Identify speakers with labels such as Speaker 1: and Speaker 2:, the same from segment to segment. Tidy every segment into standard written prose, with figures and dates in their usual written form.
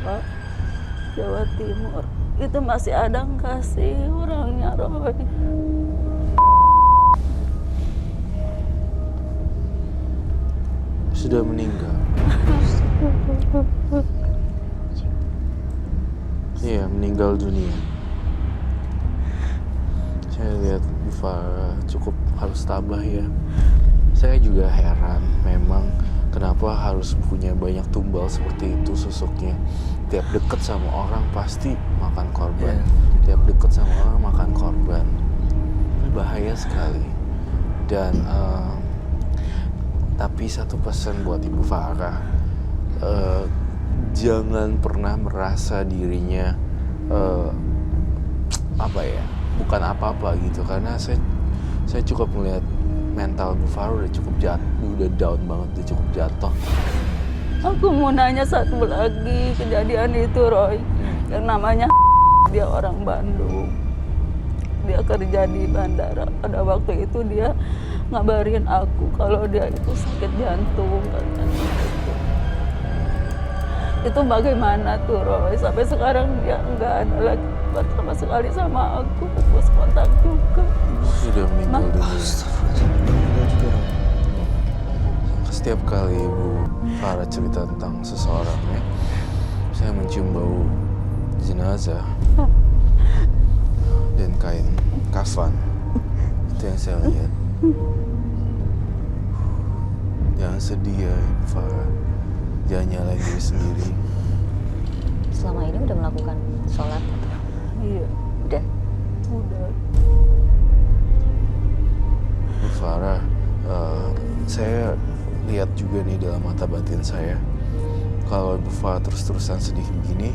Speaker 1: Pak, Jawa Timur. Itu masih ada nggak sih orangnya, Roy?
Speaker 2: Sudah meninggal. Iya, meninggal dunia. Saya lihat Bu Farah cukup harus tabah ya. Saya juga heran memang kenapa harus punya banyak tumbal seperti itu susuknya. Tiap deket sama orang pasti makan korban. Tiap deket sama orang makan korban. Ini bahaya sekali. Dan tapi satu pesan buat Ibu Farah, jangan pernah merasa dirinya bukan apa-apa gitu, karena saya cukup melihat mental Bu Farah udah cukup udah down banget, udah cukup jatuh.
Speaker 1: Aku mau nanya satu lagi kejadian itu, Roy. Yang namanya dia orang Bandung. Dia kerja di bandara. Pada waktu itu dia ngabarin aku kalau dia itu sakit jantung katanya gitu. Itu bagaimana tuh, Roy? Sampai sekarang dia nggak ada lagi sama sekali sama aku, terus kontak juga.
Speaker 2: Sudah meninggal dunia. Setiap kali Ibu Farah cerita tentang seseorang ya, saya mencium bau jenazah dan kain kafan. Itu yang saya lihat. Jangan sedih ya Ibu Farah, jangan nyalain diri sendiri.
Speaker 3: Selama ini udah melakukan sholat?
Speaker 1: Iya.
Speaker 3: Udah?
Speaker 1: Udah.
Speaker 2: Bu Farah, saya lihat juga nih dalam mata batin saya, kalau Ibu Farah terus-terusan sedih begini,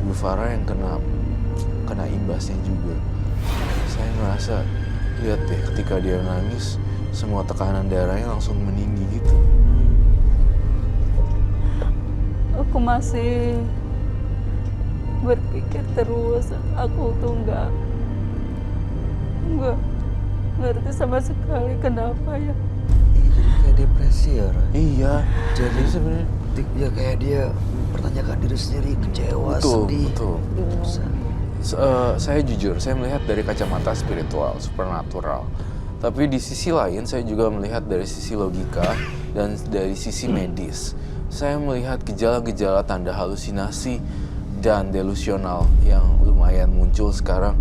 Speaker 2: Ibu Farah yang kena imbasnya juga. Saya ngerasa, lihat deh ketika dia nangis, semua tekanan darahnya langsung meninggi gitu.
Speaker 1: Aku masih berpikir terus, aku tuh nggak ngerti sama sekali kenapa ya.
Speaker 4: Jadi kayak depresi ya, Roy?
Speaker 2: Iya.
Speaker 4: Jadi
Speaker 2: sebenarnya
Speaker 4: ya kayak dia mempertanyakan diri sendiri, kecewa, sedih.
Speaker 2: Betul. Saya jujur, saya melihat dari kacamata spiritual, supernatural. Tapi di sisi lain, saya juga melihat dari sisi logika dan dari sisi medis. Saya melihat gejala-gejala tanda halusinasi dan delusional yang lumayan muncul sekarang.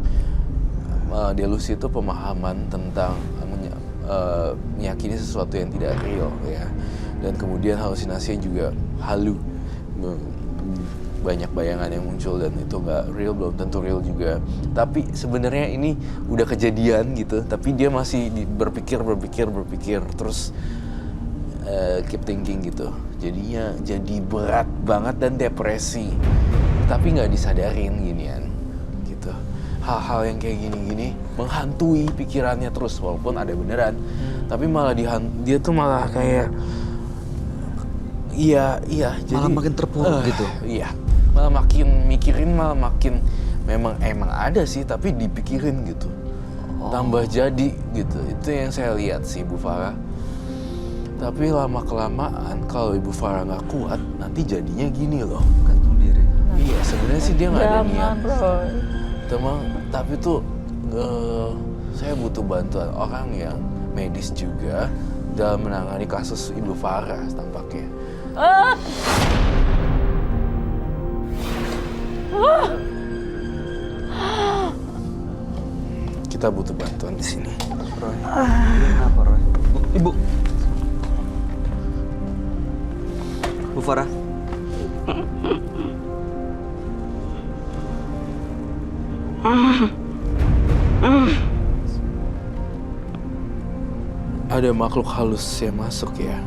Speaker 2: Delusi itu pemahaman tentang meyakini sesuatu yang tidak real ya. Dan kemudian halusinasi juga halu. Banyak bayangan yang muncul dan itu nggak real, belum tentu real juga. Tapi sebenarnya ini udah kejadian gitu, tapi dia masih berpikir terus keep thinking gitu. Jadinya jadi berat banget dan depresi, tapi nggak disadarin ginian gitu. Hal-hal yang kayak gini-gini menghantui pikirannya terus, walaupun ada beneran, tapi malah dia tuh malah kayak iya jadi
Speaker 4: malah makin terpuruk gitu.
Speaker 2: Iya, malah makin mikirin, malah makin emang ada sih, tapi dipikirin gitu. Tambah jadi gitu. Itu yang saya lihat sih Bu Farah. Tapi lama-kelamaan kalau Ibu Farah nggak kuat, nanti jadinya gini loh.
Speaker 4: Gantung diri.
Speaker 2: Iya, sebenarnya sih dia nggak ada niat.
Speaker 1: Roy.
Speaker 2: Tapi tuh saya butuh bantuan orang yang medis juga dalam menangani kasus Ibu Farah tampaknya. Kita butuh bantuan di sini.
Speaker 4: Roy, kenapa Roy? Ibu. Bu Farah.
Speaker 2: Ada makhluk halus yang masuk ya.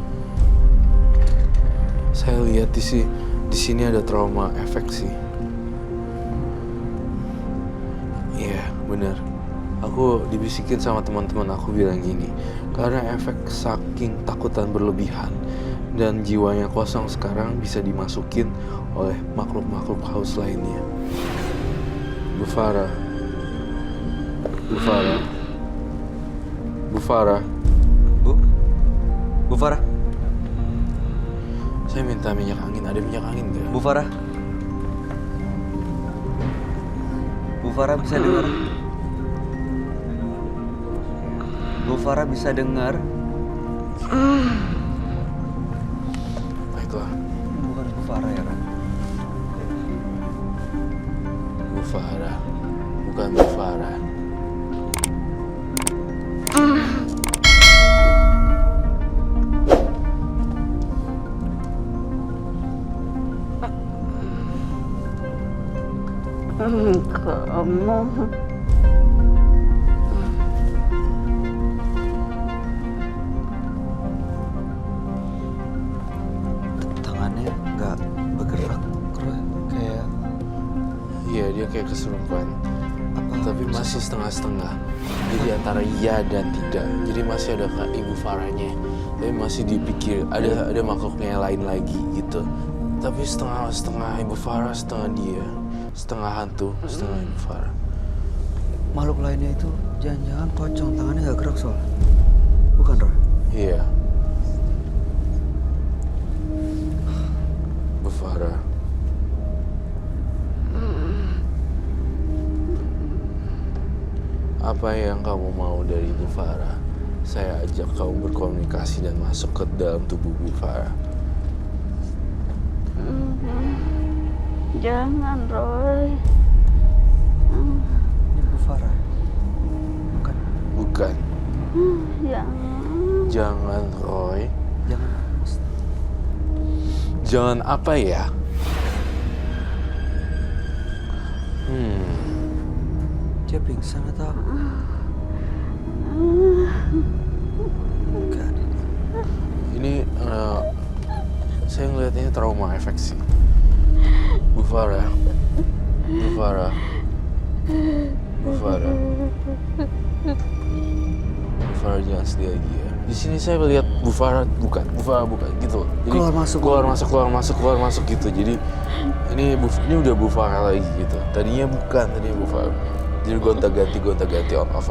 Speaker 2: Saya lihat di sini ada trauma efek sih. Iya, benar. Aku dibisikin sama teman-teman aku bilang gini, karena efek saking takutan berlebihan dan jiwanya kosong sekarang bisa dimasukin oleh makhluk-makhluk halus lainnya. Bu Farah. Bu Farah. Bu Farah.
Speaker 4: Bu Farah.
Speaker 2: Saya minta minyak angin. Ada minyak angin nggak?
Speaker 4: Bu Farah. Farah bisa dengar? Bu Farah bisa dengar?
Speaker 2: Baiklah,
Speaker 4: Bukan Bu Farah ya, Ran?
Speaker 2: Bu Farah. Bukan Bu Farah.
Speaker 1: Kamu
Speaker 4: Tangannya nggak bergerak, Roy. Kayak
Speaker 2: Iya, dia kayak kesurupan.
Speaker 4: apa?
Speaker 2: Tapi masih setengah-setengah. Jadi antara iya dan tidak. Jadi masih ada Ibu Farahnya. Tapi masih dipikir ada makhluknya yang lain lagi gitu. Tapi setengah Ibu Farah, setengah dia. Setengah hantu, setengah Ibu Farah.
Speaker 4: Makhluk lainnya itu jangan-jangan pocong, tangannya nggak gerak soal. Bukan, Roy?
Speaker 2: Iya. Bu Farah. Apa yang kamu mau dari Bu Farah? Saya ajak kamu berkomunikasi dan masuk ke dalam tubuh Bu Farah.
Speaker 1: jangan, Roy.
Speaker 4: Ini Bu Farah? Bukan?
Speaker 2: Bukan.
Speaker 1: Jangan.
Speaker 2: Jangan, Roy.
Speaker 4: Jangan.
Speaker 2: Jangan apa ya?
Speaker 4: Dia pingsan atau? Enggak.
Speaker 2: Ini saya ngeliatnya trauma efek sih. Bu Farah. Bu Farah. Bu Farah. Bu Farah jangan sedih lagi ya. Di sini saya melihat Bu Farah bukan gitu. Jadi keluar masuk gitu. Jadi ini udah Bu Farah lagi gitu. Tadinya Bu Farah. Jadi gonta-ganti on off.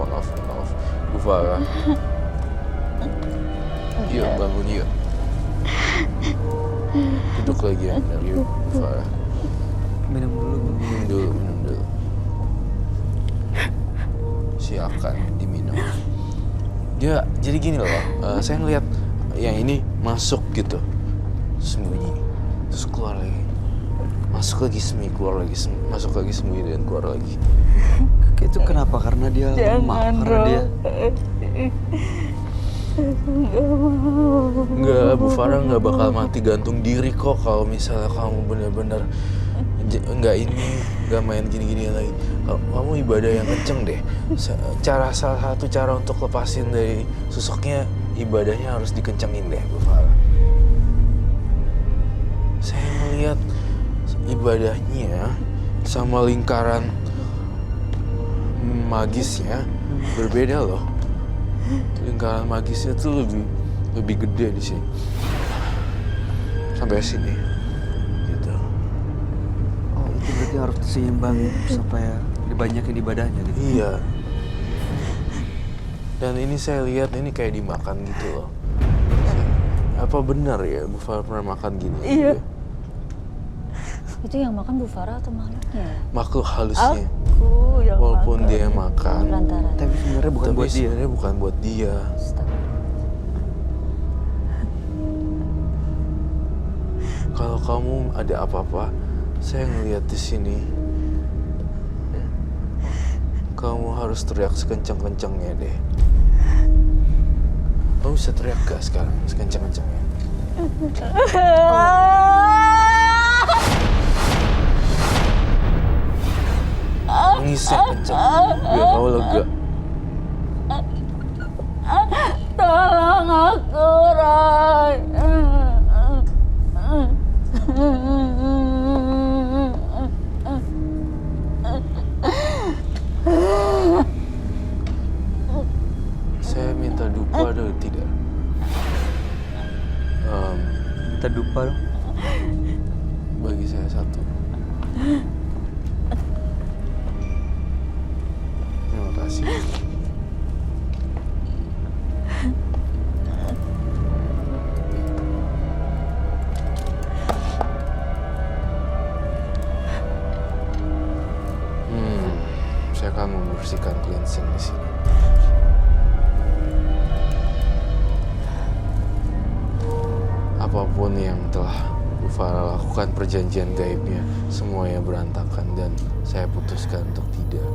Speaker 2: Bu Farah. Yuk bangun yuk. Duduk lagi yang benar yuk Bu Farah.
Speaker 4: Minum dulu.
Speaker 2: Minum dulu. Silakan diminum. Dia jadi gini loh, saya ngeliat yang ini masuk gitu, sembunyi, terus keluar lagi, masuk lagi sembunyi, keluar lagi, masuk lagi sembunyi dan keluar lagi.
Speaker 4: Itu kenapa? Karena dia lemah,
Speaker 1: Jangan,
Speaker 4: karena dia
Speaker 2: Enggak, Bu Farah nggak bakal mati gantung diri kok kalau misalnya kamu benar-benar nggak main gini-gini lagi. Kamu ibadah yang kenceng deh. Salah satu cara untuk lepasin dari susuknya, ibadahnya harus dikencengin deh, Bu Farah. Saya melihat ibadahnya sama lingkaran magisnya berbeda loh. Lingkaran magisnya tuh lebih gede di sini. Sampai sini. Gitu.
Speaker 4: oh itu berarti harus diseimbang supaya dibanyakin ibadahnya gitu.
Speaker 2: Iya. Dan ini saya lihat ini kayak dimakan gitu loh. Apa benar ya Bu Farah pernah makan gini?
Speaker 1: Iya.
Speaker 3: Itu yang makan Bu Farah atau makhluknya ya?
Speaker 2: Makhluk halusnya.
Speaker 1: Aku yang
Speaker 2: Walaupun
Speaker 1: makan.
Speaker 2: dia yang makan,
Speaker 3: Perantara.
Speaker 4: Tapi sebenarnya bukan
Speaker 2: tapi
Speaker 4: buat dia.
Speaker 2: sebenarnya bukan buat dia.
Speaker 3: Astagfirullah.
Speaker 2: Kalau kamu ada apa-apa, saya ngeliat di sini. Kamu harus teriak sekencang-kencangnya deh. Kamu bisa teriak gak sekarang sekencang-kencangnya? Nangis yang kencang, biar kamu lega.
Speaker 1: Tolong aku, Roy.
Speaker 2: Saya minta dupa atau tidak?
Speaker 4: Minta dupa dong.
Speaker 2: Bagi saya satu. Terima kasih. Saya akan membersihkan cleansing di sini. Apapun yang telah Bu Farah lakukan, perjanjian gaibnya, semuanya berantakan dan saya putuskan untuk tidak.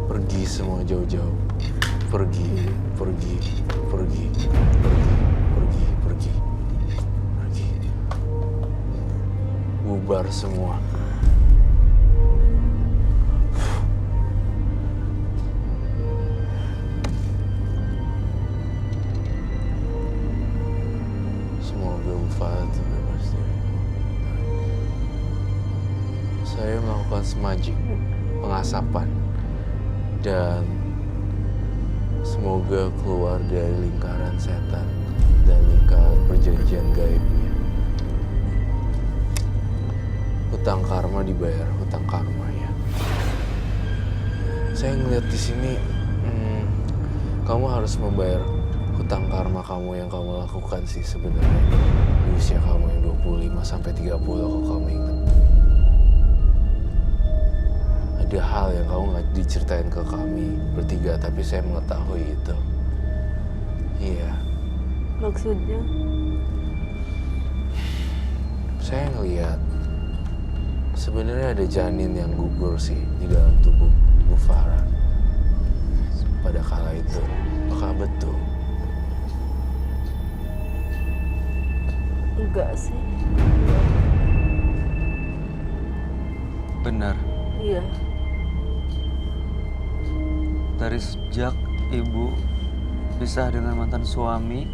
Speaker 2: Pergi semua jauh-jauh. Pergi, pergi, pergi, pergi, pergi, pergi, pergi. Bubar semua. Semoga Bu Farah terbebas dari saya melakukan semajik pengasapan dan semoga keluar dari lingkaran setan dan lingkaran perjanjian gaibnya. Hutang karma dibayar, hutang karma ya. Saya ngeliat di sini, kamu harus membayar hutang karma kamu yang kamu lakukan sih sebenarnya di usia kamu yang 25 sampai 30 kalau kamu ingat. Ada hal yang kamu nggak diceritain ke kami bertiga, tapi saya mengetahui itu. Iya.
Speaker 1: Maksudnya?
Speaker 2: Saya ngelihat sebenarnya ada janin yang gugur sih di dalam tubuh Bu Farah pada kala itu. Apakah betul?
Speaker 1: Enggak sih.
Speaker 4: Benar.
Speaker 1: Iya.
Speaker 4: Dari sejak ibu pisah dengan mantan suami,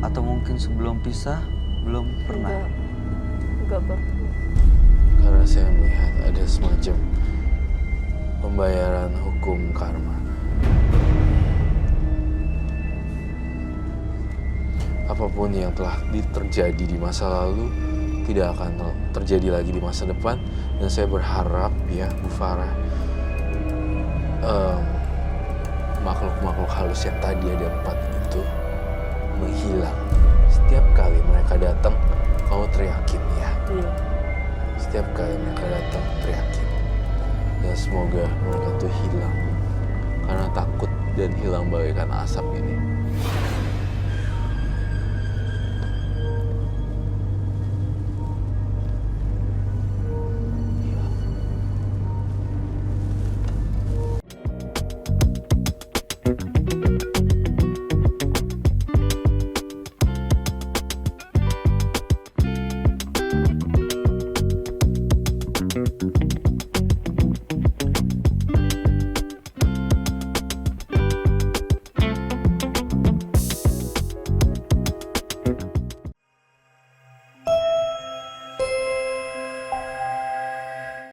Speaker 4: atau mungkin sebelum pisah, belum pernah.
Speaker 1: Enggak pernah.
Speaker 2: Karena saya melihat ada semacam pembayaran hukum karma. Apapun yang telah terjadi di masa lalu tidak akan terjadi lagi di masa depan, dan saya berharap ya Bu Farah, makhluk-makhluk halus yang tadi ada 4 itu menghilang. Setiap kali mereka datang, kamu teriakin ya.
Speaker 1: Iya.
Speaker 2: Setiap kali mereka datang, teriakin. Dan semoga mereka tuh hilang karena takut dan hilang bagaikan asap ini.